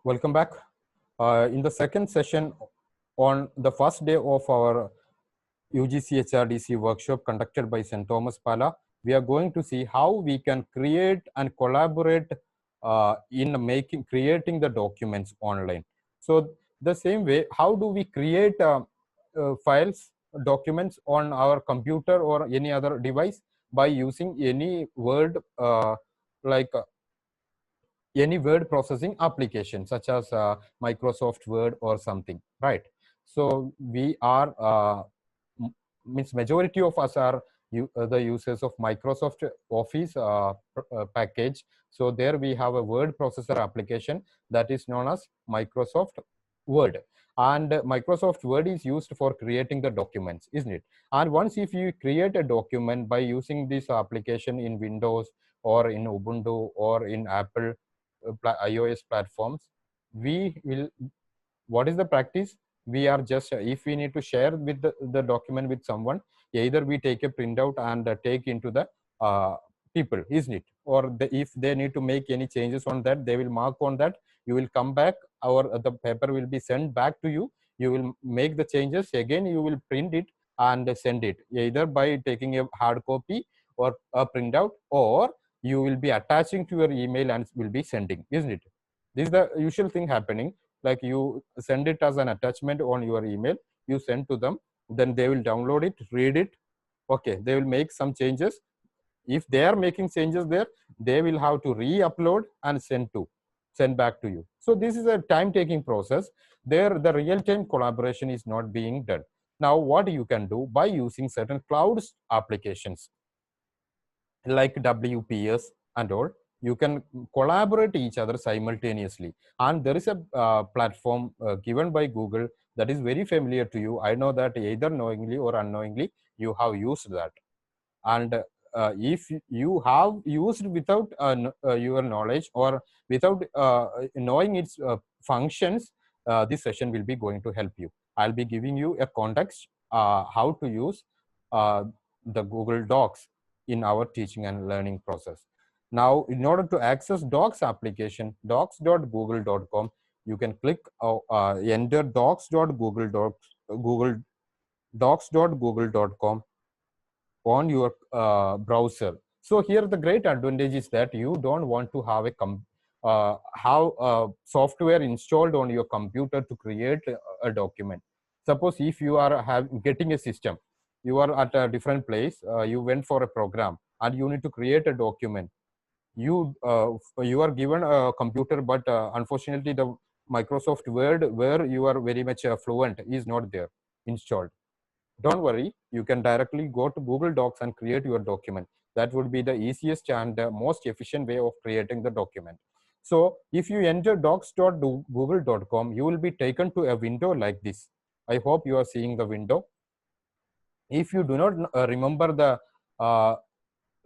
Welcome back. In the second session, on the first day of our UGC HRDC workshop conducted by St. Thomas Pala, we are going to see how we can create and collaborate in creating the documents online. So the same way, how do we create files, documents on our computer or any other device by using any word like any word processing application such as Microsoft Word or something, right? So we are means majority of us are the users of Microsoft Office package. So there we have a word processor application that is known as Microsoft Word, and Microsoft Word is used for creating the documents, isn't it? And once if you create a document by using this application in Windows or in Ubuntu or in Apple iOS platforms, we will, what is the practice? We are just, if we need to share with the document with someone, either we take a printout and take into the people, isn't it? Or if they need to make any changes on that, they will mark on that. You will come back, or the paper will be sent back to you. You will make the changes again. You will print it and send it, either by taking a hard copy or a printout, or you will be attaching to your email and will be sending, isn't it? This is the usual thing happening. Like you send it as an attachment on your email, you send to them, then they will download it, read it. Okay, they will make some changes. If they are making changes there, they will have to re-upload and send back to you. So this is a time-taking process. There, the real-time collaboration is not being done. Now, what you can do by using certain cloud applications like WPS and all, you can collaborate each other simultaneously. And there is a platform given by Google that is very familiar to you. I know that either knowingly or unknowingly you have used that. And if you have used without your knowledge or without knowing its functions, this session will be going to help you. I'll be giving you a context how to use the Google Docs in our teaching and learning process. Now, in order to access Docs application, docs.google.com, you can click enter google docs.google.com on your browser. So here the great advantage is that you don't want to have a software installed on your computer to create a document. Suppose if you are getting a system, you are at a different place, you went for a program and you need to create a document. You are given a computer, but unfortunately the Microsoft Word, where you are very much fluent, is not there installed. Don't worry, you can directly go to Google Docs and create your document. That would be the easiest and most efficient way of creating the document. So if you enter docs.google.com, you will be taken to a window like this. I hope you are seeing the window. If you do not remember the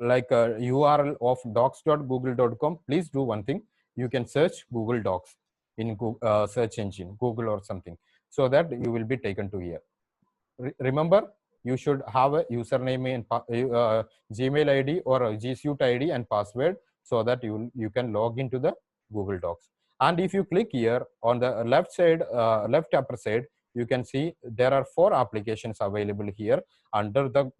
URL of docs.google.com, please do one thing. You can search Google Docs in Google, search engine, Google or something, so that you will be taken to here. Remember, you should have a username and Gmail ID or a G Suite ID and password, so that you can log into the Google Docs. And if you click here on the left side, left upper side, you can see there are 4 applications available here under the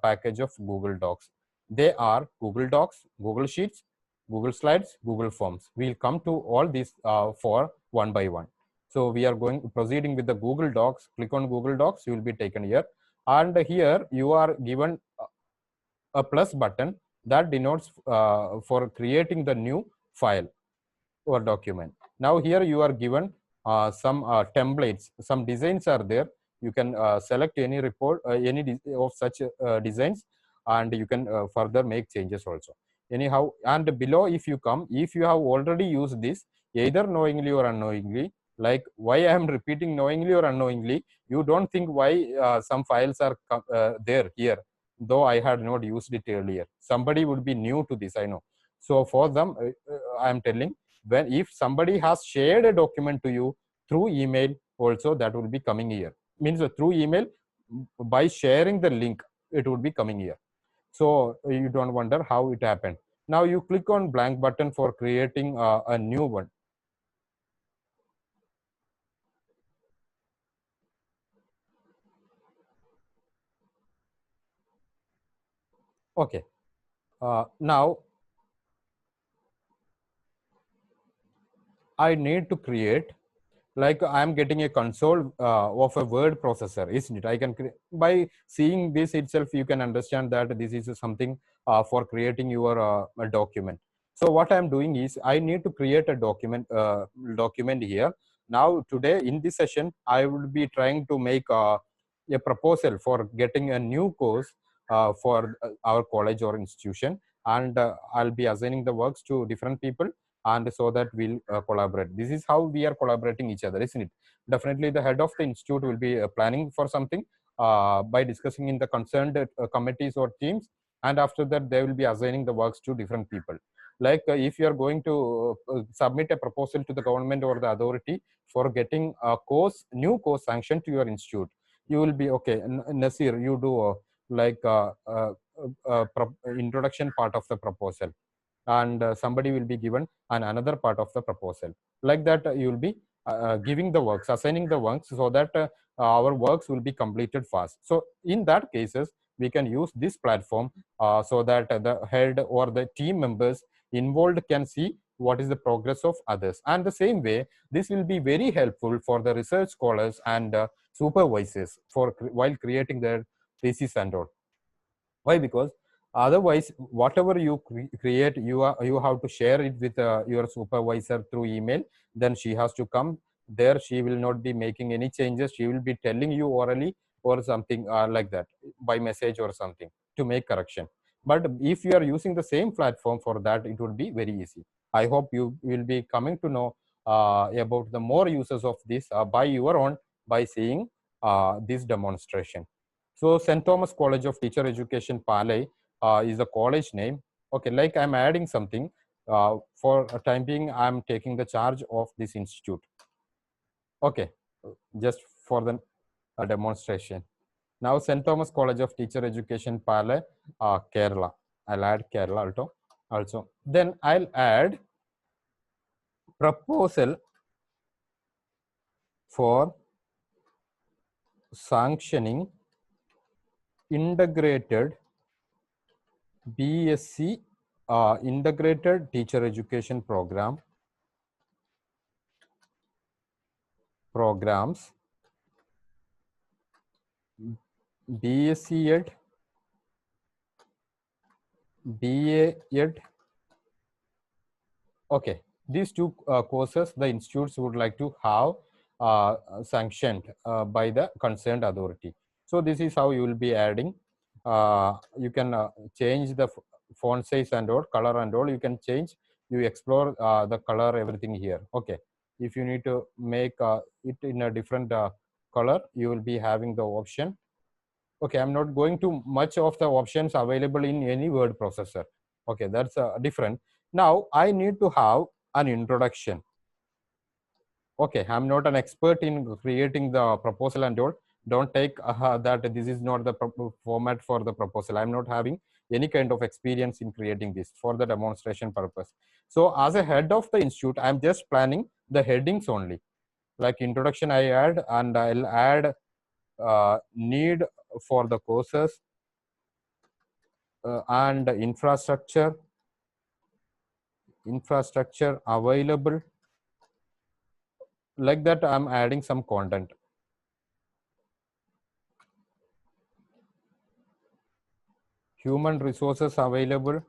package of Google Docs. They are Google Docs, Google Sheets, Google Slides, Google Forms. We'll come to all these 4 one by one. So we are proceeding with the Google Docs. Click on Google Docs, you will be taken here. And here you are given a plus button that denotes for creating the new file or document. Now here you are given some templates, some designs are there. You can select any report, any of such designs, and you can further make changes also. Anyhow, and below, if you come, if you have already used this, either knowingly or unknowingly, like why I am repeating knowingly or unknowingly, you don't think why some files are there here, though I had not used it earlier. Somebody would be new to this, I know. So for them, I am telling, when if somebody has shared a document to you through email, also that will be coming here. Means through email, by sharing the link, it would be coming here. So you don't wonder how it happened. Now you click on blank button for creating a new one. Okay. Now I need to create, like I'm getting a console of a word processor, isn't it? I can by seeing this itself, you can understand that this is something for creating your a document. So what I'm doing is I need to create a document here. Now today in this session, I will be trying to make a proposal for getting a new course for our college or institution, and I'll be assigning the works to different people, and so that we'll collaborate. This is how we are collaborating each other, isn't it? Definitely the head of the institute will be planning for something by discussing in the concerned committees or teams, and after that they will be assigning the works to different people. Like if you are going to submit a proposal to the government or the authority for getting a new course sanctioned to your institute, you will be okay, Nasir, you do like introduction part of the proposal, and somebody will be given another part of the proposal. Like that, you will be giving the works, assigning the works, so that our works will be completed fast. So in that cases, we can use this platform so that the head or the team members involved can see what is the progress of others. And the same way, this will be very helpful for the research scholars and supervisors for while creating their thesis and all. Why? Because otherwise, whatever you create, you have to share it with your supervisor through email. Then she has to come there. She will not be making any changes. She will be telling you orally or something like that, by message or something, to make correction. But if you are using the same platform for that, it would be very easy. I hope you will be coming to know about the more uses of this by your own, by seeing this demonstration. So St. Thomas College of Teacher Education, Palay is the college name. Okay, like I'm adding something. For a time being, I'm taking the charge of this institute. Okay, just for the demonstration. Now St. Thomas College of Teacher Education, Palay, Kerala. I'll add Kerala also. Then I'll add proposal for sanctioning integrated BSc integrated teacher education programs, BSc Ed, BA Ed. Okay, these two courses the institutes would like to have sanctioned by the concerned authority. So this is how you will be adding. You can change the font size and all, color and all. You can change. You explore the color, everything here. Okay, if you need to make it in a different color, you will be having the option. Okay, I'm not going to much of the options available in any word processor. Okay, that's different. Now I need to have an introduction. Okay, I'm not an expert in creating the proposal and all. Don't take that this is not the format for the proposal. I'm not having any kind of experience in creating this for the demonstration purpose. So as a head of the institute, I'm just planning the headings only. Like introduction I add, and I'll add need for the courses and infrastructure available. Like that, I'm adding some content. Human resources available.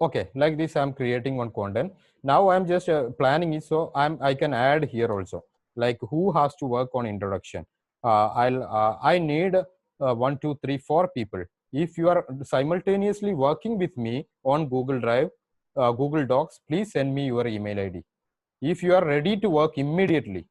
Okay, like this I'm creating one content. Now I'm just planning it, so I can add here also, like who has to work on introduction. I need 1, 2, 3, 4 people. If you are simultaneously working with me on Google Drive, Google Docs, please send me your email ID. If you are ready to work immediately,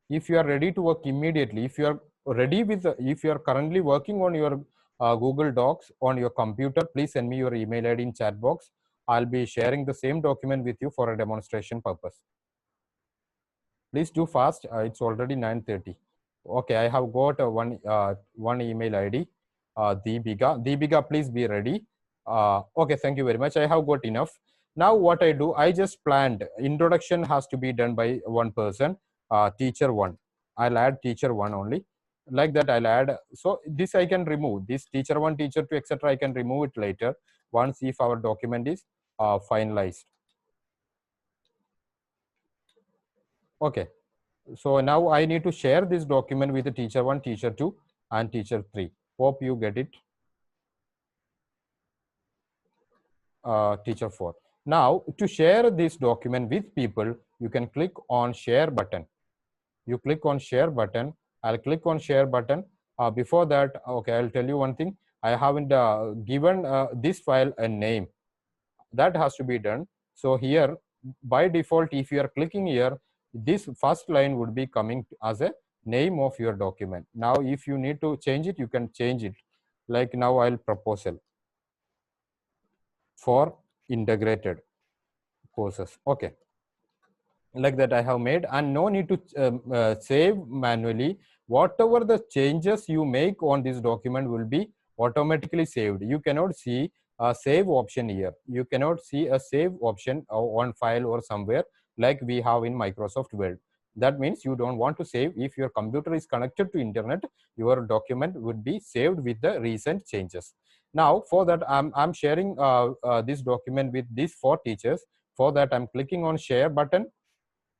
if you are ready to work immediately, if you are ready with, if you are currently working on your Google Docs on your computer, please send me your email ID in chat box. I'll be sharing the same document with you for a demonstration purpose. Please do fast. It's already 9:30. Okay, I have got one email ID. Deepika, please be ready. Okay, thank you very much. I have got enough. Now what I do, I just planned introduction has to be done by one person, teacher one. I'll add teacher one only. Like that I'll add. So this I can remove, this teacher 1, teacher 2, etc. I can remove it later once if our document is finalized. Okay, so now I need to share this document with the teacher 1, teacher 2 and teacher 3. Hope you get it. Teacher 4. Now to share this document with people, you can click on share button. You click on share button. I'll click on share button. Before that, okay, I'll tell you one thing. I haven't given this file a name. That has to be done. So here, by default, if you are clicking here, this first line would be coming as a name of your document. Now, if you need to change it, you can change it. Like now, I'll proposal for integrated courses. Okay, like that I have made, and no need to save manually. Whatever the changes you make on this document will be automatically saved. You cannot see a save option here. You cannot see a save option on file or somewhere like we have in Microsoft Word. That means you don't want to save. If your computer is connected to internet, your document would be saved with the recent changes. Now for that, I'm sharing this document with these 4 teachers. For that, I'm clicking on share button.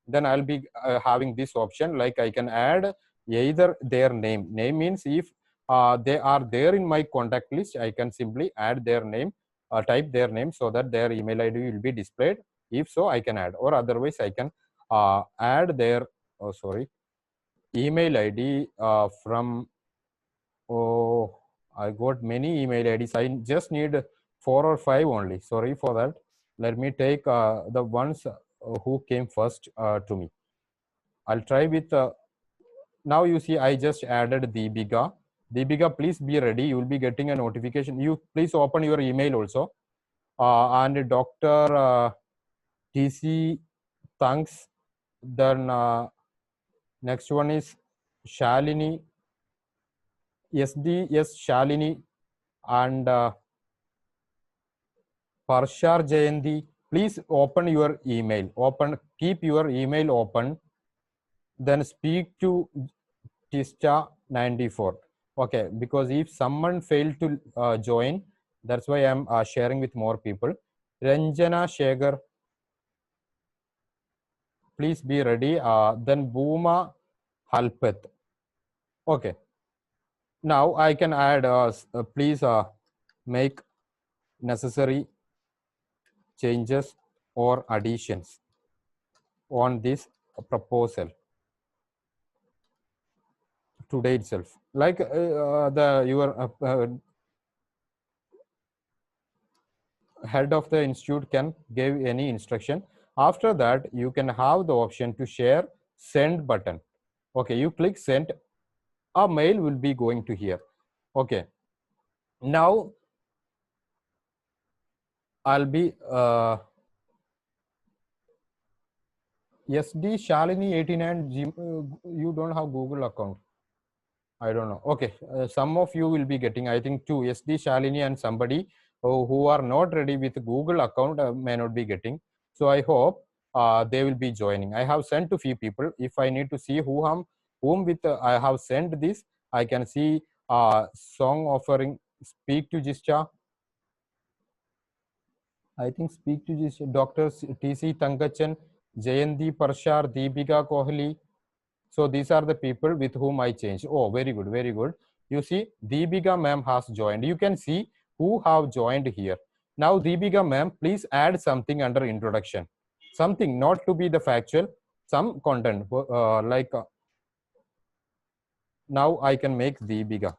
Then I'll be having this option, like I can add either their name. Name means if they are there in my contact list, I can simply add their name, type their name so that their email ID will be displayed. If so, I can add, or otherwise I can add their, oh sorry, email ID from, oh, I got many email IDs. I just need 4 or 5 only. Sorry for that. Let me take the ones who came first to me. I'll try with, now you see I just added Deepika. Deepika, please be ready. You will be getting a notification. You please open your email also. And Dr. TC, thanks. Then next one is Shalini, SDS Shalini, and Parshar Jayanti. Please open your email. Keep your email open. Then speak to Tista 94. Okay, because if someone failed to join, that's why I'm sharing with more people. Ranjana Shekhar, please be ready. Then Booma Halpeth. Okay, now I can add, please make necessary changes or additions on this proposal today itself. Like your head of the institute can give any instruction. After that, you can have the option to share send button. Okay, you click send, a mail will be going to here. Okay, now I'll be SD Shalini 89. You don't have Google account. I don't know. Okay, some of you will be getting, I think, 2 SD Shalini and somebody who are not ready with Google account may not be getting. So I hope they will be joining. I have sent to few people. If I need to see whom with I have sent this, I can see song offering speak to Jischa. I think speak to Jischa, Dr. TC Tangachan, Jayanti Parshar, Deepika Kohli. So these are the people with whom I changed. Oh, very good, very good. You see, Deepika ma'am has joined. You can see who have joined here. Now, Deepika ma'am, please add something under introduction. Something, not to be the factual, some content like now I can make Deepika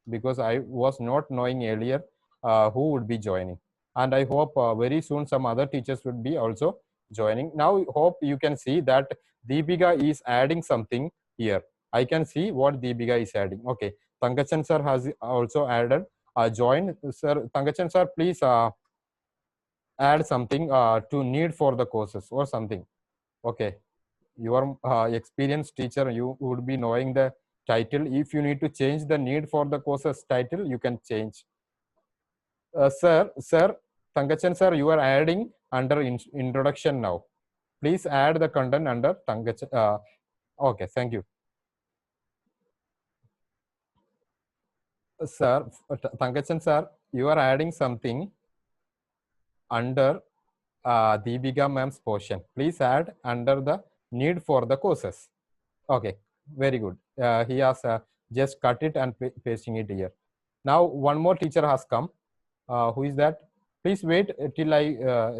because I was not knowing earlier who would be joining. And I hope very soon some other teachers would be also joining. Now, hope you can see that Deepika is adding something here. I can see what Deepika is adding. Okay, Tangachan sir has also added join. Sir, Tangachan sir, please add something to need for the courses or something. Okay, your experienced teacher, you would be knowing the title. If you need to change the need for the courses title, you can change. Sir, Tangachan sir, you are adding under introduction now. Please add the content under Tangachan. Okay, thank you. Sir, Thankachan sir, you are adding something under Deepika ma'am's portion. Please add under the need for the courses. Okay, very good. He has just cut it and pasting it here. Now one more teacher has come. Who is that? Please wait till I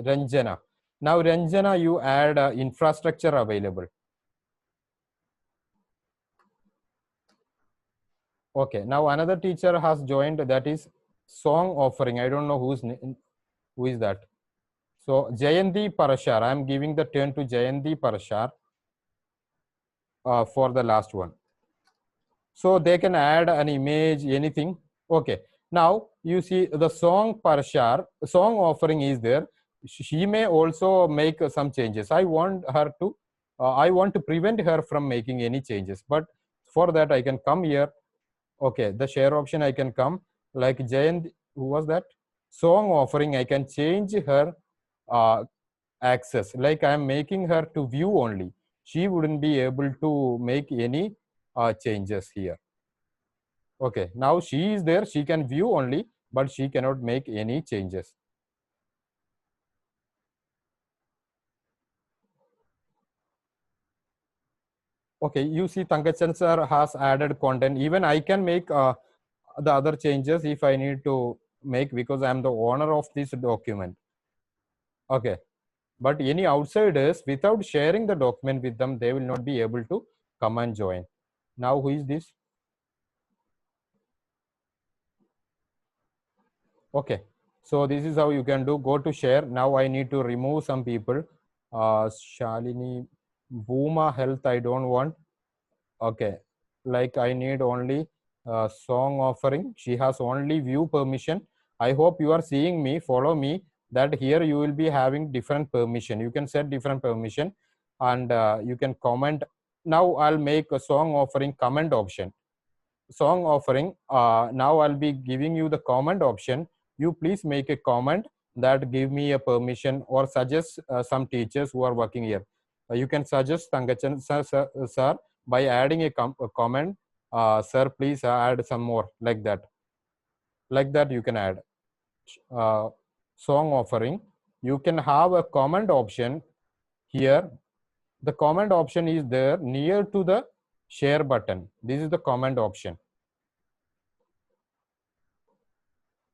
Ranjana. Now Ranjana, you add infrastructure available. Okay. Now another teacher has joined. That is song offering. I don't know who is that. So Jayanti Parashar. I am giving the turn to Jayanti Parashar for the last one. So they can add an image, anything. Okay. Now you see the song Parashar, song offering is there. She may also make some changes. I want to prevent her from making any changes. But for that, I can come here. Okay, the share option, I can come like Jayant. Who was that? Song offering, I can change her access. Like I am making her to view only. She wouldn't be able to make any changes here. Okay, now she is there. She can view only, but she cannot make any changes. Okay, you see Tankachan sir has added content. Even I can make the other changes if I need to make, because I am the owner of this document. Okay, but any outsiders, without sharing the document with them, they will not be able to come and join. Now who is this? Okay, so this is how you can do. Go to share. Now I need to remove some people. Shalini, Booma Health, I don't want. Okay, like I need only song offering. She has only view permission. I hope you are seeing me. Follow me. That here you will be having different permission. You can set different permission, and you can comment. Now I'll make a song offering comment option. Song offering. Now I'll be giving you the comment option. You please make a comment that give me a permission, or suggest some teachers who are working here. You can suggest Tangachan sir, by adding a comment. Sir, please add some more, like that. Like that you can add uh, song offering. You can have a comment option here. The comment option is there near to the share button. This is the comment option.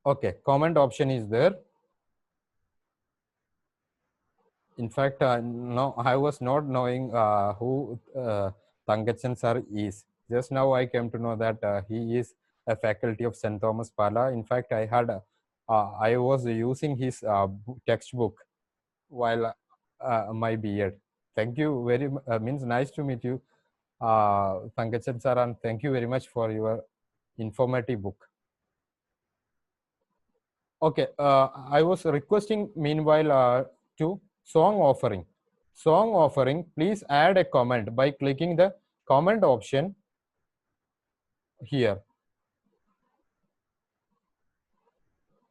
Okay, comment option is there. In fact, no, I was not knowing who Tangachan sir is. Just now I came to know that he is a faculty of St. Thomas Pala. In fact, I was using his textbook while my B.Ed. Thank you very means nice to meet you, Tangachan sir, and thank you very much for your informative book. Okay, I was requesting meanwhile to song offering. Song offering, please add a comment by clicking the comment option here.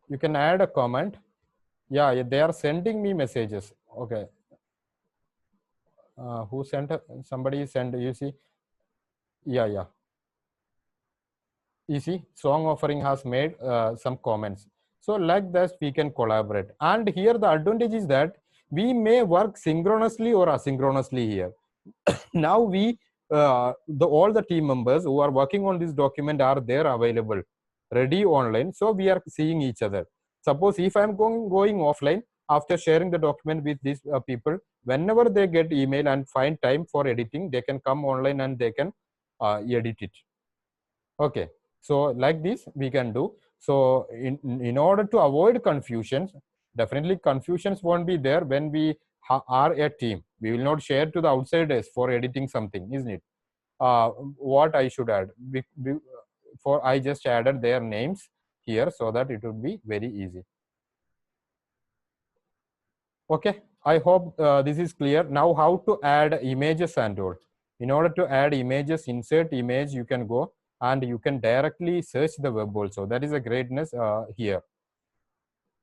You can add a comment. Yeah, they are sending me messages. Okay. Who sent? Somebody sent, you see? Yeah. You see, song offering has made some comments. So like that, we can collaborate. And here the advantage is that we may work synchronously or asynchronously here. Now all the team members who are working on this document are there available, ready online. So we are seeing each other. Suppose if I'm going offline after sharing the document with these people, whenever they get email and find time for editing, they can come online and they can edit it. Okay, so like this we can do. So in order to avoid confusions, definitely confusions won't be there when we are a team. We will not share to the outsiders for editing something, isn't it? What I should add, for I just added their names here so that it would be very easy. Okay, I hope this is clear. Now how to add images and all. In order to add images, insert image, you can go and you can directly search the web also. That is a greatness here.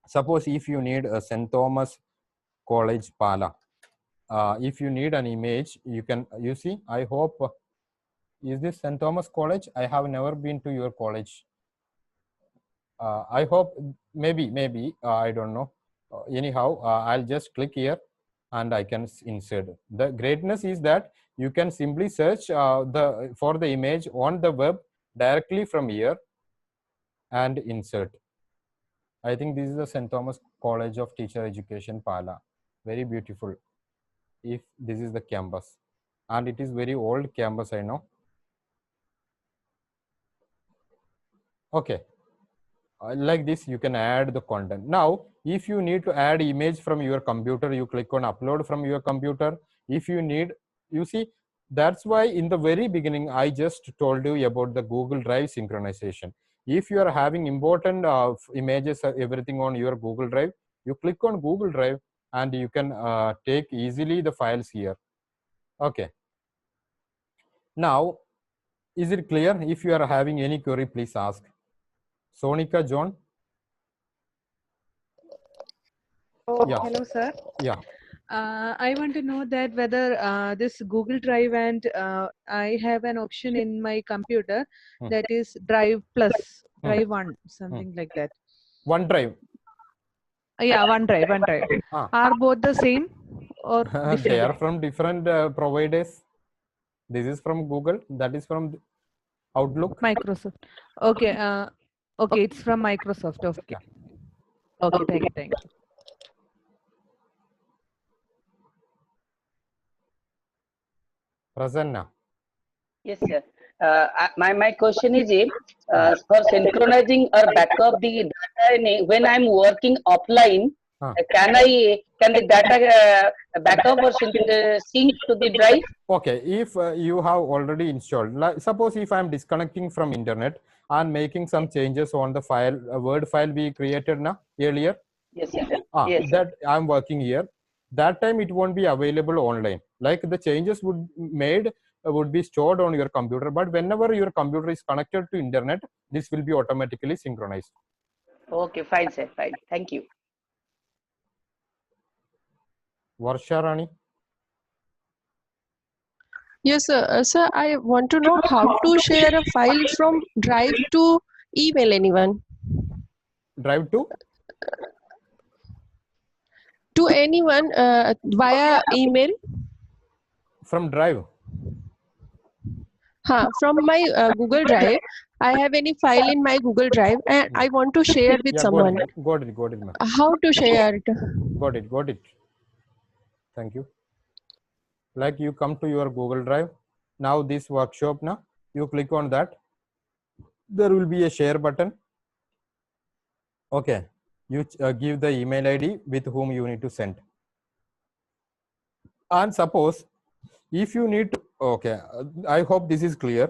Suppose if you need a St. Thomas College Pala, if you need an image, you can, you see, I hope, is this St. Thomas College? I have never been to your college. I hope maybe I don't know. Anyhow, I'll just click here and I can insert. The greatness is that you can simply search for the image on the web directly from here and insert. I think this is the St. Thomas College of Teacher Education, Pala. Very beautiful. If this is the campus, and it is very old campus, I know. Okay. Like this, you can add the content. Now, if you need to add image from your computer, you click on upload from your computer. If you need, you see, that's why in the very beginning, I just told you about the Google Drive synchronization. If you are having important images, everything on your Google Drive, you click on Google Drive and you can take easily the files here. Okay. Now, is it clear? If you are having any query, please ask. Sonika, John? Oh, Yeah. hello, sir. Yeah. I want to know that whether this Google Drive and I have an option in my computer that is Drive Plus, Drive One, something like that. OneDrive. Yeah, OneDrive. Are both the same or different? They are from different providers. This is from Google. That is from Outlook. Microsoft. Okay. Okay, it's from Microsoft. Okay. Yeah. Okay. Thank you. Prasanna. Yes, sir. My question is for synchronizing or backup the data when I'm working offline, can the data backup or sync to the drive? Okay, if you have already installed, like, suppose if I'm disconnecting from internet and making some changes on the file, Word file we created now earlier. Yes, sir. Yes, that I'm working here. That time it won't be available online. Like the changes would be stored on your computer, but whenever your computer is connected to internet, this will be automatically synchronized. Okay, fine, sir. Fine. Thank you. Varsha Rani. Yes, sir. Sir, I want to know how to share a file from Drive to email anyone. Drive to? To anyone via email. From Drive? From my Google Drive. I have any file in my Google Drive and I want to share with someone. Got it, ma'am. How to share it? Got it. Thank you. Like you come to your Google Drive. Now this workshop, now you click on that. There will be a share button. Okay. You give the email ID with whom you need to send. And suppose if you need to, okay, I hope this is clear.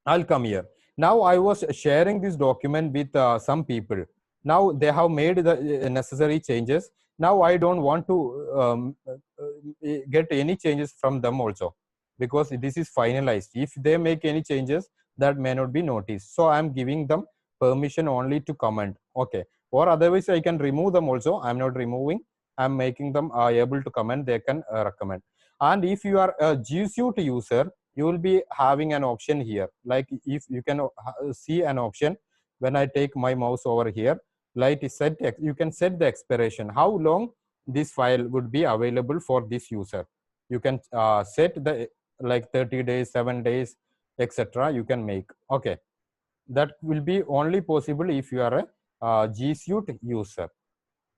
I'll come here. Now I was sharing this document with some people. Now they have made the necessary changes. Now I don't want to get any changes from them also, because this is finalized. If they make any changes, that may not be noticed. So I'm giving them permission only to comment. Okay. Or otherwise I can remove them also. I'm not removing. I'm making them able to comment. They can recommend. And if you are a G Suite user, you will be having an option here. Like if you can see an option when I take my mouse over here, like set, you can set the expiration, how long this file would be available for this user. You can set the like 30 days, 7 days, etc. You can make. Okay. That will be only possible if you are a G Suite user.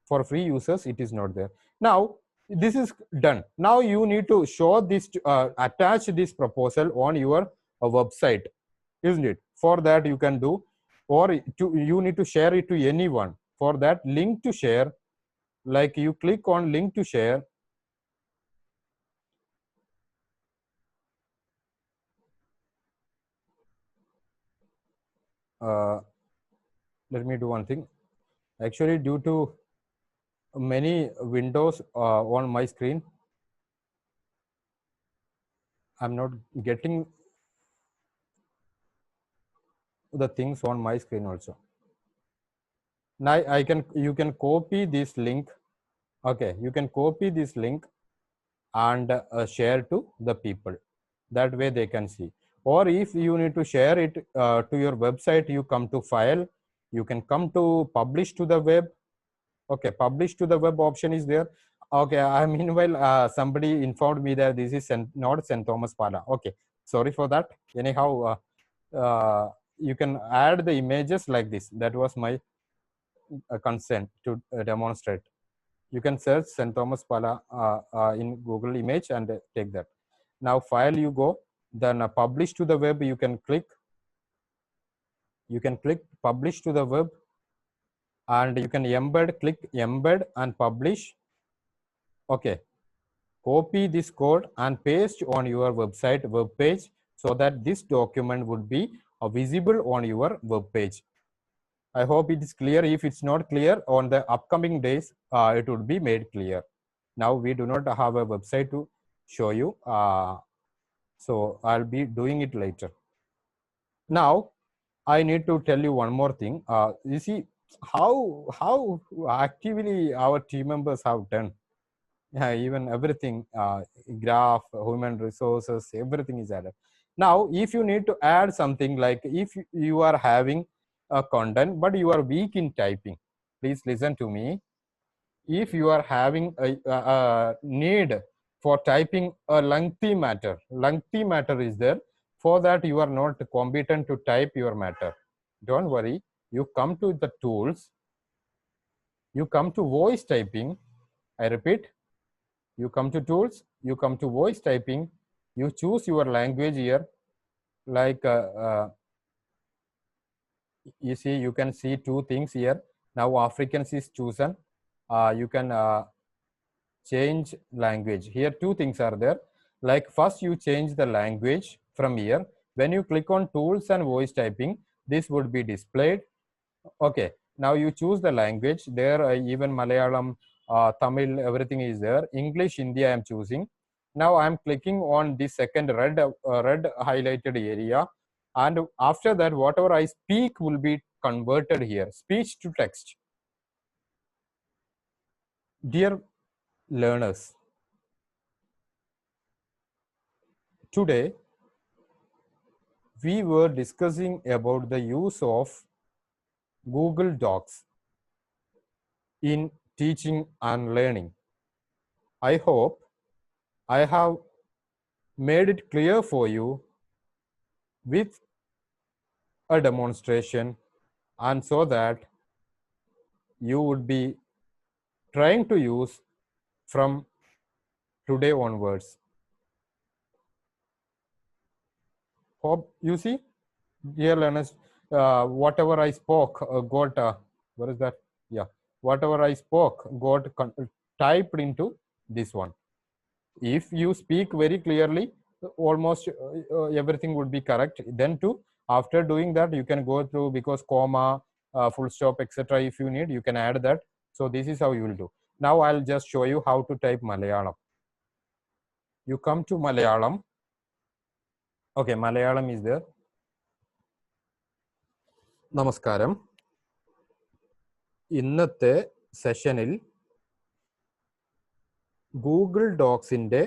For free users, it is not there. Now, this is done. Now you need to show this, attach this proposal on your website, isn't it? For that you can do, or you need to share it to anyone. For that, link to share, like you click on link to share. Let me do one thing. Actually, due to many windows on my screen, I'm not getting the things on my screen also. Now you can copy this link. Okay, you can copy this link and share to the people. That way they can see. Or if you need to share it to your website, you come to file You can come to publish to the web. Okay, publish to the web option is there. Okay, meanwhile somebody informed me that this is not St. Thomas Pala. Okay, sorry for that. Anyhow, you can add the images like this. That was my concern to demonstrate. You can search St. Thomas Pala in Google image and take that. Now file you go, then publish to the web. You can click publish to the web, and you can click embed and publish. Okay, copy this code and paste on your website web page, so that this document would be visible on your web page. I hope it is clear. If it's not clear, on the upcoming days, it would be made clear. Now we do not have a website to show you, so I'll be doing it later. Now I need to tell you one more thing. You see how actively our team members have done. Even everything, graph, human resources, everything is added. Now, if you need to add something, like if you are having a content but you are weak in typing, please listen to me. If you are having a need for typing a lengthy matter is there. For that you are not competent to type your matter, don't worry. You come to the tools, you come to voice typing. I repeat, you come to tools, you come to voice typing, you choose your language here, like you see, you can see two things here. Now Afrikaans is chosen. You can change language. Here two things are there. Like first you change the language from here. When you click on tools and voice typing, this would be displayed. Okay, now you choose the language. There even Malayalam, Tamil, everything is there. English, Hindi I am choosing. Now I am clicking on the second red highlighted area, and after that whatever I speak will be converted here, speech to text. Dear learners, today we were discussing about the use of Google Docs in teaching and learning. I hope I have made it clear for you with a demonstration, and so that you would be trying to use from today onwards. Hope you see, dear learners, whatever I spoke got where is that? Yeah, whatever I spoke got typed into this one. If you speak very clearly, almost everything would be correct. Then too, after doing that, you can go through, because comma, full stop, etc. If you need, you can add that. So this is how you will do. Now I'll just show you how to type Malayalam. You come to Malayalam. Okay, Malayalam is there. Namaskaram. ഇന്നത്തെ സെഷനിൽ Google ഡോക്സിന്റെ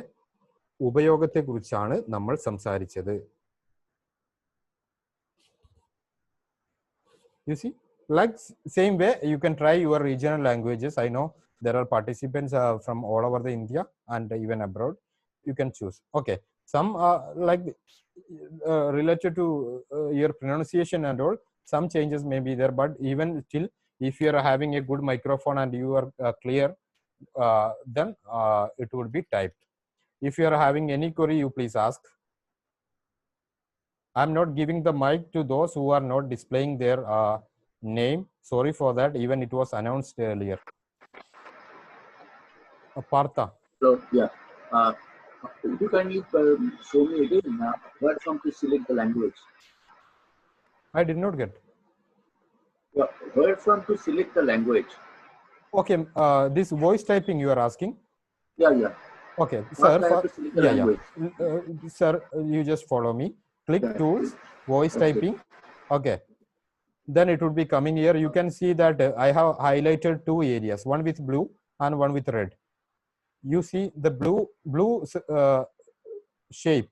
ഉപയോഗത്തെക്കുറിച്ചാണ് നമ്മൾ സംസാരിച്ചത്. You see, like same way you can try your regional languages. I know there are participants from all over the India and even abroad. You can choose. Okay, some like related to your pronunciation and all, some changes may be there, but even still, if you are having a good microphone and you are clear, then it would be typed. If you are having any query, you please ask. I'm not giving the mic to those who are not displaying their name. Sorry for that. Even it was announced earlier. Partha. So yeah, you kindly show me again where from to select the language. I did not get. Yeah, where from to select the language. Okay, this voice typing you are asking. Yeah. Okay, sir. Yeah. Sir, you just follow me. Click tools, voice typing. Okay, then it would be coming here. You can see that I have highlighted two areas, one with blue and one with red. You see the blue shape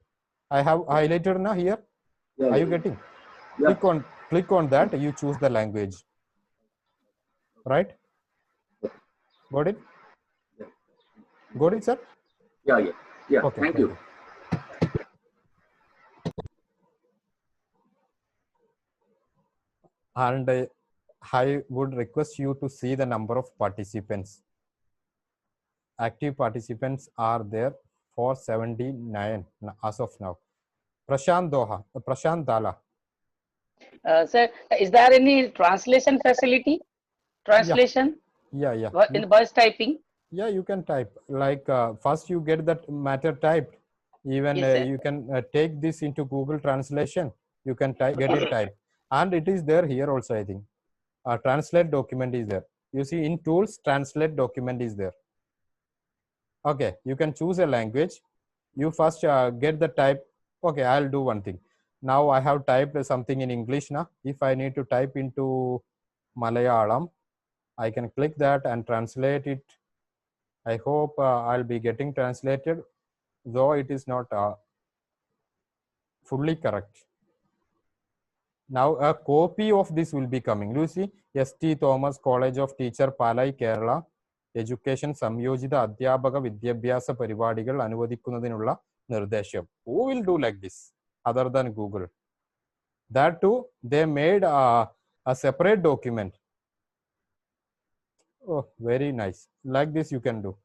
I have highlighted now here. Yeah, Are you getting? Yeah. Click on that. You choose the language. right? Got it? Got it, sir? Yeah. Okay, Thank you. And I would request you to see the number of participants. Active participants are there 479 as of now. Prashant Dala. Sir, is there any translation facility? Translation Yeah. in voice typing? Yeah, you can type. Like first you get that matter typed. Even Yes, sir. you can take this into Google Translation. You can type, get it typed. And it is there here also, I think. Translate document is there. You see in tools, translate document is there. Okay, you can choose a language. You first get the type. Okay, I'll do one thing. Now I have typed something in English now. If I need to type into Malayalam, I can click that and translate it. I hope I'll be getting translated, though it is not fully correct. Now a copy of this will be coming. You see, S.T. Thomas College of Teacher Palai Kerala Education സംയോജിത അധ്യാപക വിദ്യാഭ്യാസ പരിപാടികൾ അനുവദിക്കുന്നതിനുള്ള നിർദ്ദേശം. Who will do like this other than Google? That too, they made a separate document. Oh, very nice. Like this you can do.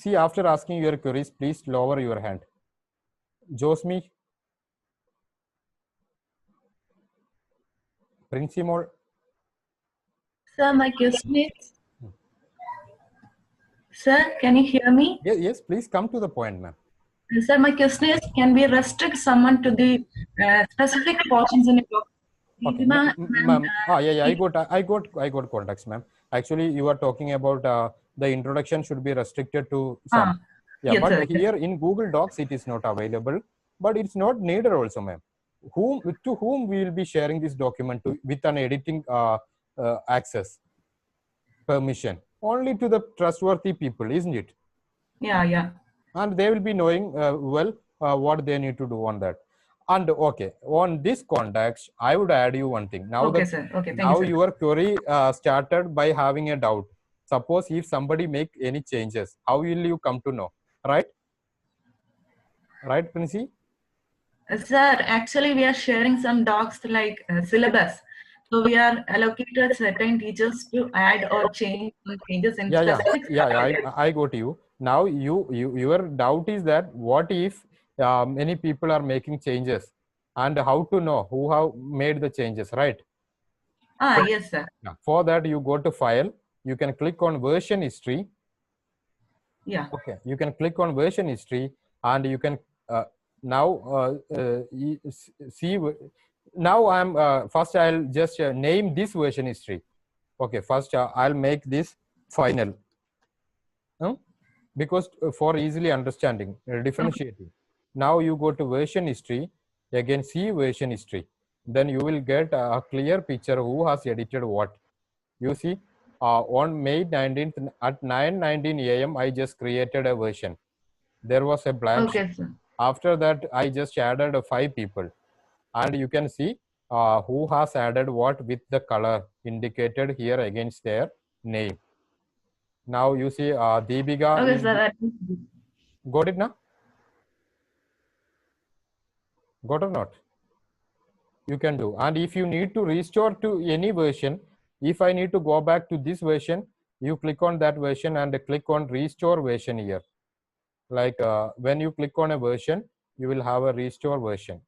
See, after asking your queries, please lower your hand. Josmi, Principal. Sir, my question is, sir, can you hear me? Yes, please come to the point, ma'am. Sir, my question is, can we restrict someone to the specific portions in a book? Okay, ma'am. I got contacts, ma'am. Actually, you are talking about the introduction should be restricted to some. Yeah, yes, but sir. here in Google Docs, it is not available, but it's not needed also, ma'am. To whom we will be sharing this document to with an editing access permission? Only to the trustworthy people, isn't it? Yeah. And they will be knowing what they need to do on that. And okay, on this context, I would add you one thing. Now, Okay, sir. Okay, thank now you, sir. your query started by having a doubt. Suppose if somebody make any changes, how will you come to know? Right, Princy? Sir, actually, we are sharing some docs like syllabus. So we are allocated certain teachers to add or change some changes in specific. I got you. Now your doubt is that what if many people are making changes, and how to know who have made the changes, right? Yes, sir. For that, you go to File. You can click on Version History. Yeah. Okay, you can click on Version History, and you can now see. Now I'm first. I'll just name this version history. Okay, first I'll make this final. Because for easily understanding, differentiating. Now you go to version history, again see version history. Then you will get a clear picture who has edited what. You see, on May 19th at 9:19 a.m. I just created a version. There was a blank. Okay, sir. After that, I just added 5 people. And you can see who has added what with the color indicated here against their name. Now you see Deepika. Okay, sir. Got it now? Got or not? You can do. And if you need to restore to any version, if I need to go back to this version, you click on that version and click on restore version here. Like when you click on a version, you will have a restore version.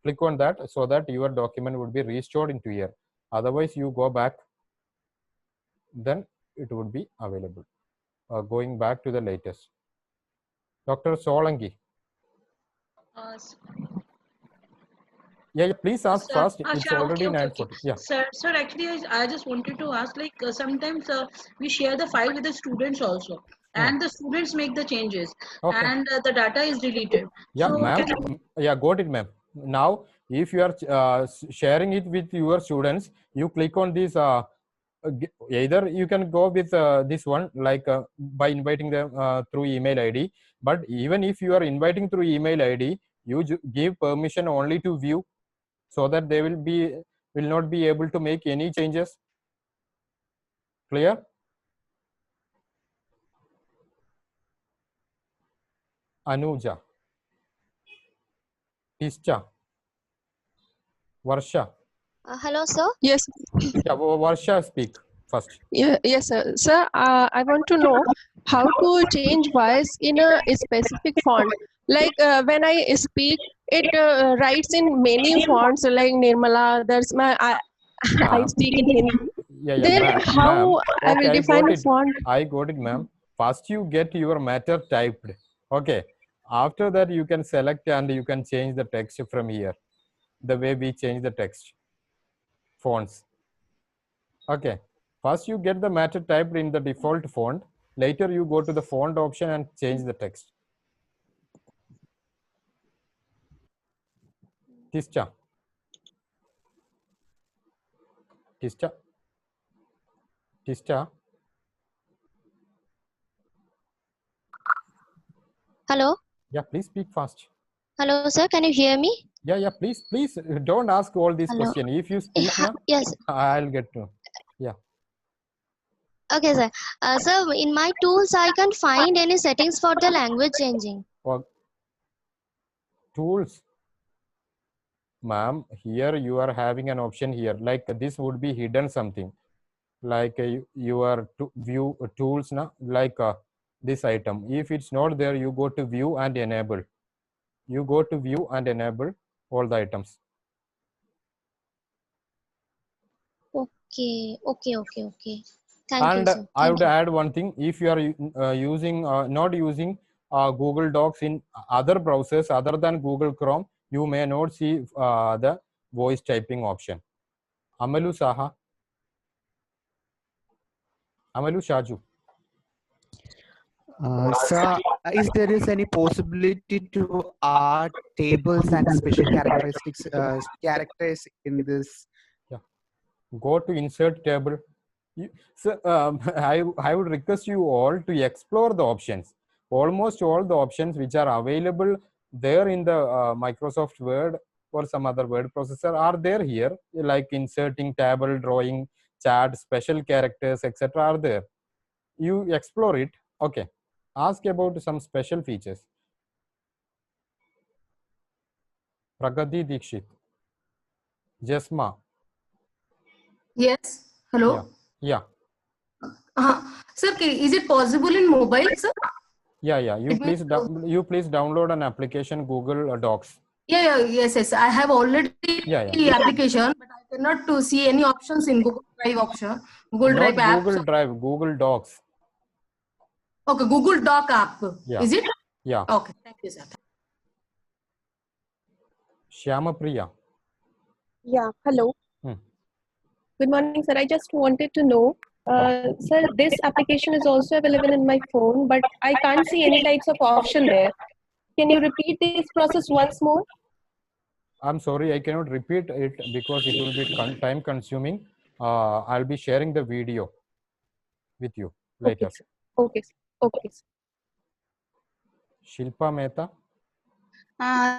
Click on that so that your document would be restored into here. Otherwise, you go back, then it would be available. Going back to the latest. Dr. Solanki. Yeah, please ask first. It's already 9:40. Yeah. Sir, actually, I just wanted to ask, like, sometimes we share the file with the students also, and the students make the changes, and the data is deleted. Yeah, so ma'am. Yeah, got it, ma'am. Now, if you are sharing it with your students, you click on this. Either you can go with this one, like by inviting them through email ID. But even if you are inviting through email ID, you give permission only to view, so that they will be will not be able to make any changes. Clear? Anuja, Tisha, Varsha. Hello, sir. Yes. Yeah, Varsha, speak first. Yes, sir. Sir, I want to know how to change voice in a specific font. Like when I speak, it writes in many fonts like Nirmala. That's I speak in Hindi. Yeah, Then ma'am. how I will Okay, define a font? I got it, ma'am. First, you get your matter typed. Okay. After that, you can select and you can change the text from here. The way we change the text fonts. Okay. First, you get the matter typed in the default font. Later, you go to the font option and change the text. Tisha. Tisha. Tisha. Hello. Yeah, please speak fast. Hello, sir. Can you hear me? Yeah, please don't ask all these Hello. questions. If you speak now, Yes. I'll get to. Yeah. Okay, sir. Sir, in my tools, I can't find any settings for the language changing. For tools, ma'am, here you are having an option here. Like this would be hidden something. Like you are to view tools now, like this item. If it's not there, you go to view and enable. You go to view and enable all the items. Okay. Thank you, And sir. I would Thank you. add one thing. If you are using not using Google Docs in other browsers other than Google Chrome, you may not see the voice typing option. Amalu Saha. Amalu Shaju. Sir, is there is any possibility to add tables and special characters in this? Yeah. Go to insert table. So I would request you all to explore the options. Almost all the options which are available there in the Microsoft Word or some other word processor are there here, like inserting table, drawing, chat, special characters, etc. are there. You explore it. Okay. Ask about some special features. Pragati Dikshit. Jasma. Yes. Hello. Yeah. Sir, is it possible in mobile, sir? Yeah. You please download an application, Google Docs. Yes. I have already the application, but I cannot to see any options in Google Drive option. Google Not Drive app. Google Drive, Google Docs. Okay, Google Doc app. Yeah. Is it? Yeah. Okay. Thank you, sir. Shyama Priya. Yeah. Hello. Hmm. Good morning, sir. I just wanted to know, sir, this application is also available in my phone, but I can't see any types of option there. Can you repeat this process once more? I'm sorry, I cannot repeat it because it will be time consuming. I'll be sharing the video with you later. Okay. Shilpa Mehta.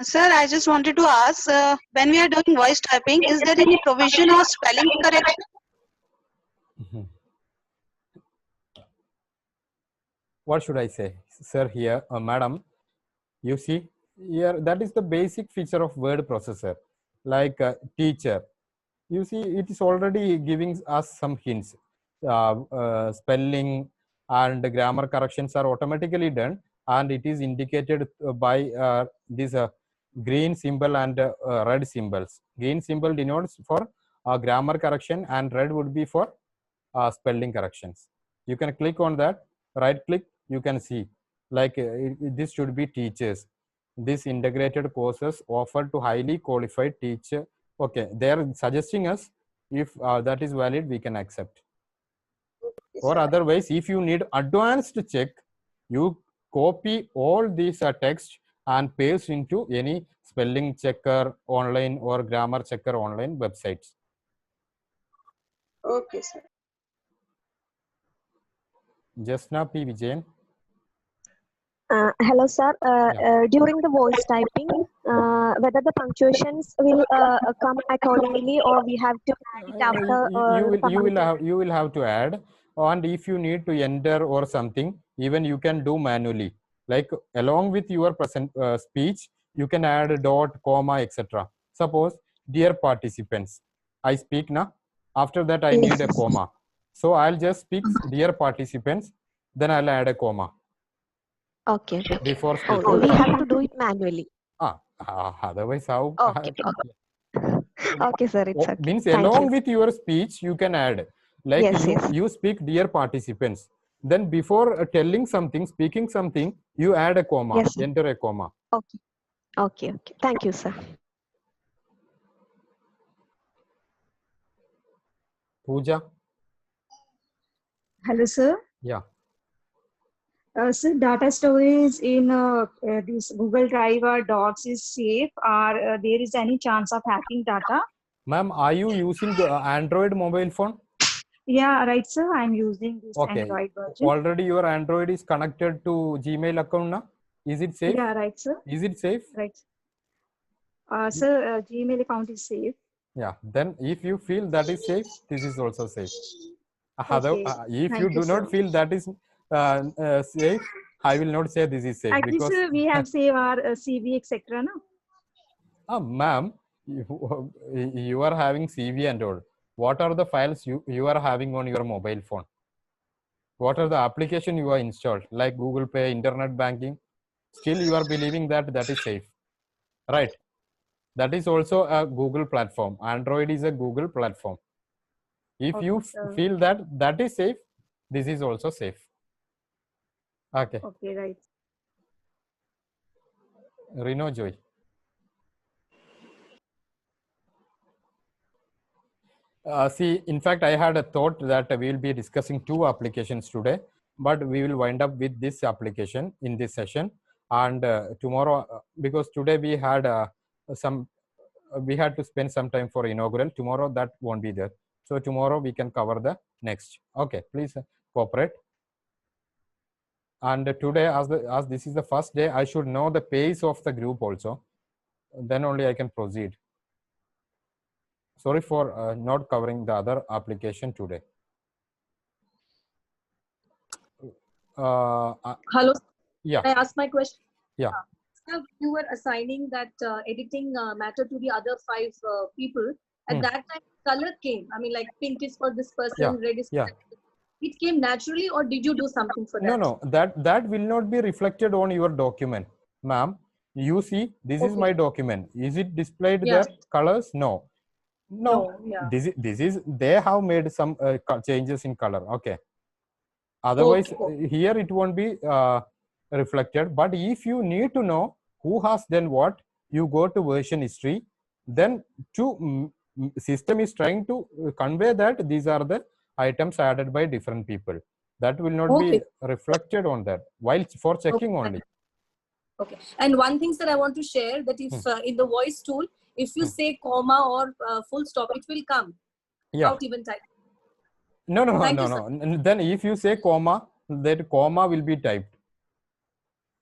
Sir, I just wanted to ask, when we are doing voice typing, is there any provision or spelling correction? What should I say, sir? Here, madam, you see here, that is the basic feature of word processor, like teacher. You see, it is already giving us some hints. Spelling and grammar corrections are automatically done, and it is indicated by this green symbol and red symbols. Green symbol denotes for grammar correction, and red would be for spelling corrections. You can click on that, right click, you can see like this should be teachers. This integrated courses offered to highly qualified teacher. Okay, they are suggesting us if that is valid, we can accept. Or otherwise, if you need advanced check, you copy all these text and paste into any spelling checker online or grammar checker online websites. Okay, sir. Jasna P. Vijayan. Hello, sir. During the voice typing, whether the punctuations will come accordingly, or we have to add it after. You will have to add, and if you need to enter or something, even you can do manually. Like along with your present speech, you can add a dot, comma, etc. Suppose, dear participants, I speak now. After that, I need a comma. So I'll just speak dear participants. Then I'll add a comma. Okay. Before speaking. Oh, we have to do it manually. Otherwise, how? Okay. Okay, sir. It's okay. Means Thank along you. with your speech, you can add. Like you speak dear participants. Then before telling something, speaking something, you add a comma. Yes, Enter a comma. Okay. Okay. Thank you, sir. Pooja. Hello, sir. Yeah. Sir, data storage in this Google Drive or Docs is safe, or there is any chance of hacking data? Ma'am, are you using the Android mobile phone? Yeah, right, sir. I'm using this Android version. Already your Android is connected to Gmail account now. Is it safe? Yeah, right, sir. Is it safe? Right. Sir, Gmail account is safe. Yeah. Then if you feel that is safe, this is also safe. Okay. If you do not feel that is safe, I will not say this is safe. Actually, because sir, we have saved our CV, etc. No? Ma'am, you are having CV and all. What are the files you are having on your mobile phone? What are the application you are installed, like Google Pay, internet banking? Still you are believing that is safe, right? That is also a Google platform. Android is a Google platform. If you feel that is safe, this is also safe. Okay. Okay, right. Reno Joy. See, in fact, I had a thought that we will be discussing 2 applications today, but we will wind up with this application in this session. And tomorrow, because today we had we had to spend some time for inaugural. Tomorrow that won't be there. So tomorrow we can cover the next. Okay, please cooperate. And today, as this is the first day, I should know the pace of the group also. Then only I can proceed. Sorry for not covering the other application today. Hello. Yeah. Can I ask my question? Yeah. Sir, you were assigning that editing matter to the other 5 people. At that time, color came. I mean, like pink is for this person, red is for that person. It came naturally, or did you do something for that? No. That will not be reflected on your document, ma'am. You see, this is my document. Is it displayed there? Colors? No. Yeah. This is they have made some changes in color. Okay. Otherwise, here it won't be reflected. But if you need to know who has done what, you go to version history. Then system is trying to convey that these are the items added by different people. That will not be reflected on that while for checking only. Okay. And one thing that I want to share, that if in the voice tool, if you say comma or full stop, it will come without even type. No. Then if you say comma, that comma will be typed.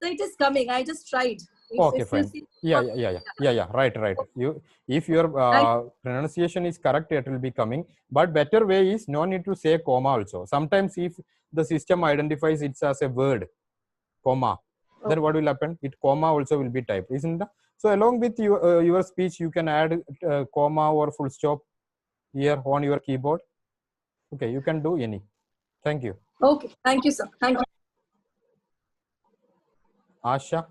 So it is coming. I just tried. Okay, fine. Yeah. Right. If your pronunciation is correct, it will be coming. But better way is no need to say comma also. Sometimes if the system identifies it as a word, comma, then what will happen? It comma also will be typed, isn't it? So along with your speech, you can add comma or full stop here on your keyboard. Okay, you can do any. Thank you. Okay, thank you, sir. Thank you. Asha.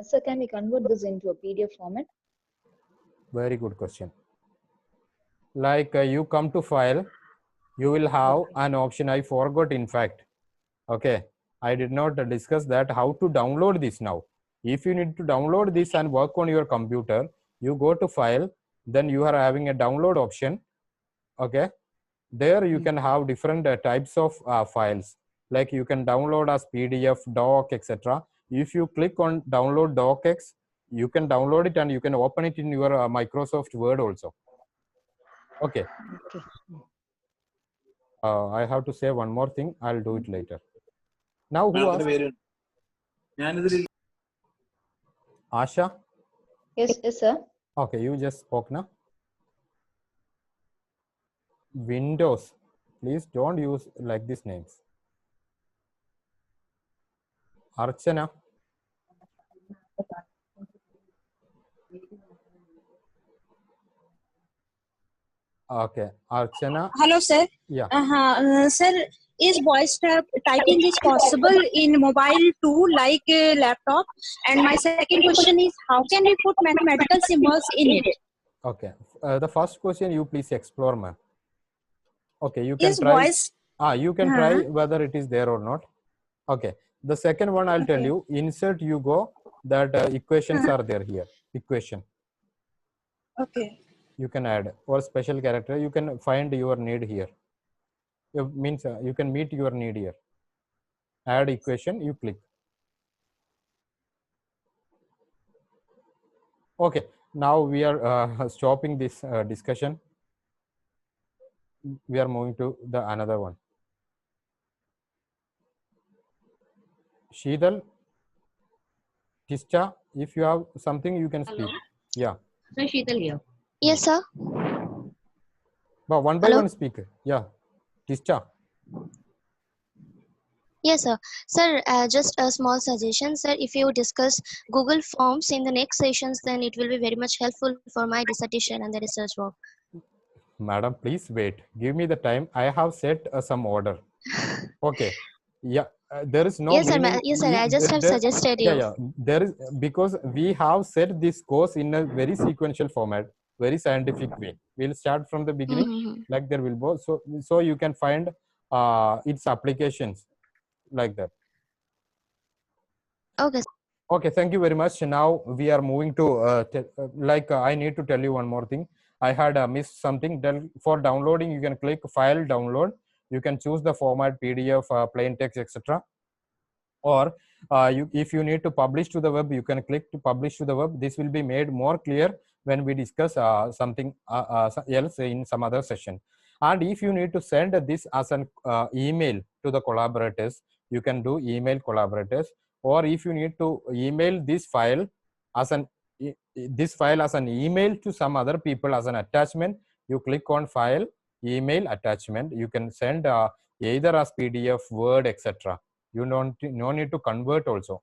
Sir, can we convert this into a PDF format? Very good question. Like you come to file, you will have an option. I forgot, in fact. Okay, I did not discuss that how to download this now. If you need to download this and work on your computer, you go to file, then you are having a download option. Okay, there you can have different types of files. Like you can download as PDF, doc, etc. If you click on download docx, you can download it and you can open it in your Microsoft Word also. Okay. I have to say one more thing. I'll do it later. Now who asked? Asha? Yes, yes, sir. Okay, you just spoke now. Windows. Please don't use like these names. Archana. Okay, Archana. Hello, sir. Yeah. Sir, is voice typing is possible in mobile too, like a laptop? And my second question is, how can we put mathematical symbols in it? Okay. The first question you please explore, ma'am. Okay, you can Is try. voice? You can try whether it is there or not. Okay. The second one I'll tell you. Insert you go. That equations are there here. Equation. Okay. You can add or special character. You can find your need here. It means you can meet your need here. Add equation. You click. Okay. Now we are stopping this discussion. We are moving to the another one. Sheetal, Tista, if you have something, you can speak. Hello. Yeah. Sir, Sheetal here. Yes, sir. But one by one speak. Yeah. Tista. Yes, sir. Sir, just a small suggestion, sir. If you discuss Google Forms in the next sessions, then it will be very much helpful for my dissertation and the research work. Madam, please wait. Give me the time. I have set some order. Okay. Yeah. There is no Yes, sir. meaning. Yes, sir. I just have suggested you. Yeah. There is, because we have set this course in a very sequential format, very scientific way. We'll start from the beginning, like there will be. So you can find its applications like that. Okay. Okay, thank you very much. Now we are moving to I need to tell you one more thing. I had missed something. For downloading, you can click file download. You can choose the format PDF, plain text, etc. Or if you need to publish to the web, you can click to publish to the web. This will be made more clear when we discuss something else in some other session. And if you need to send this as an email to the collaborators, you can do email collaborators. Or if you need to email this file as an email to some other people as an attachment, you click on file, email, attachment. You can send either as PDF, Word, etc. You no need to convert also.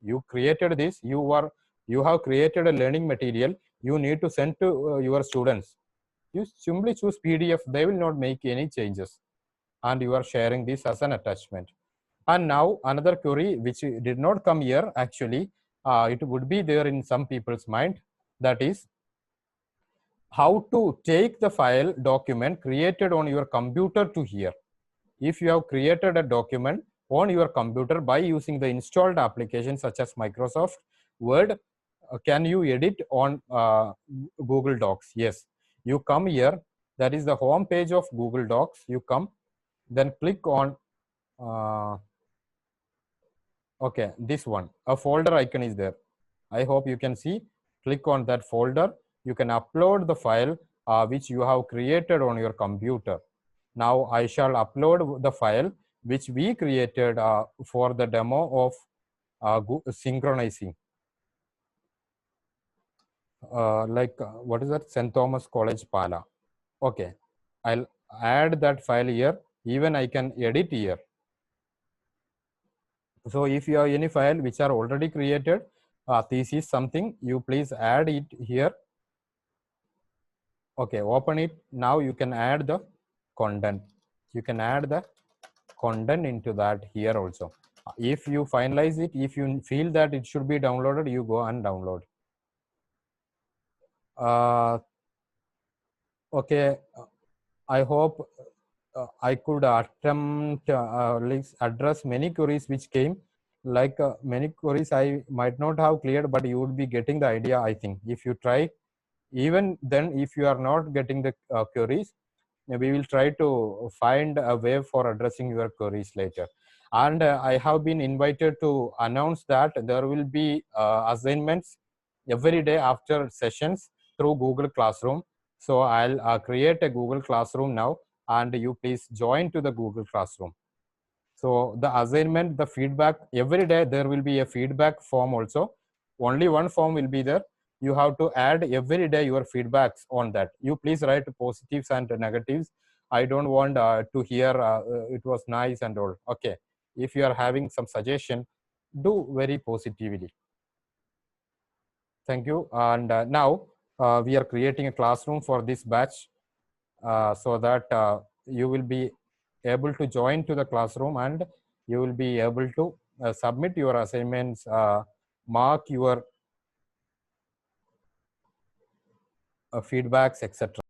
You created this. You have created a learning material. You need to send to your students. You simply choose PDF. They will not make any changes, and you are sharing this as an attachment. And now another query which did not come here, actually it would be there in some people's mind, that is how to take the file document created on your computer to here. If you have created a document on your computer by using the installed applications such as Microsoft Word, can you edit on Google Docs? Yes. You come here, that is the home page of Google Docs. You come, then click on okay, this one, a folder icon is there. I hope you can see. Click on that folder. You can upload the file which you have created on your computer. Now I shall upload the file which we created for the demo of synchronizing. What is that? St. Thomas College, Pala. Okay, I'll add that file here. Even I can edit here. So if you have any file which are already created, thesis something, you please add it here. Okay, open it. Now you can add the content. You can add the content into that here also. If you finalize it, if you feel that it should be downloaded, you go and download. Okay, I hope I could attempt address many queries which came. Many queries I might not have cleared, but you would be getting the idea, I think. If you try, even then, if you are not getting the queries, we will try to find a way for addressing your queries later. And I have been invited to announce that there will be assignments every day after sessions through Google Classroom. So I'll create a Google Classroom now, and you please join to the Google Classroom. So the assignment, the feedback, every day there will be a feedback form also. Only one form will be there. you have to add every day your feedbacks on that. You please write positives and negatives. I don't want to hear it was nice and all. Okay, if you are having some suggestion, do very positively. Thank you. And now we are creating a classroom for this batch so that you will be able to join to the classroom and you will be able to submit your assignments, mark your feedbacks, etc.